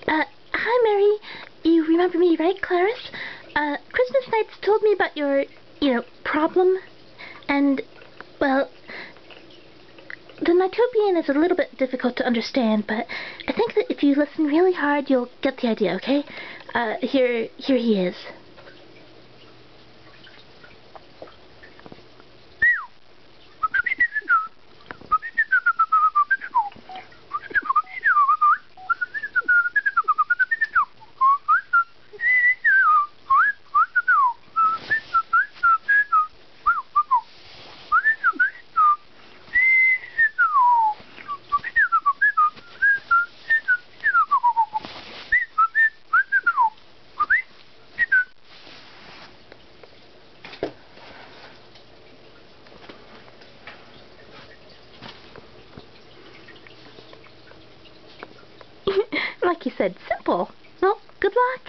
Hi, Mary. You remember me, right, Clarice? Christmas Nights told me about your, problem. And, well, the Nightopian is a little bit difficult to understand, but I think that if you listen really hard, you'll get the idea, okay? Here he is. Like you said, simple. Well, good luck.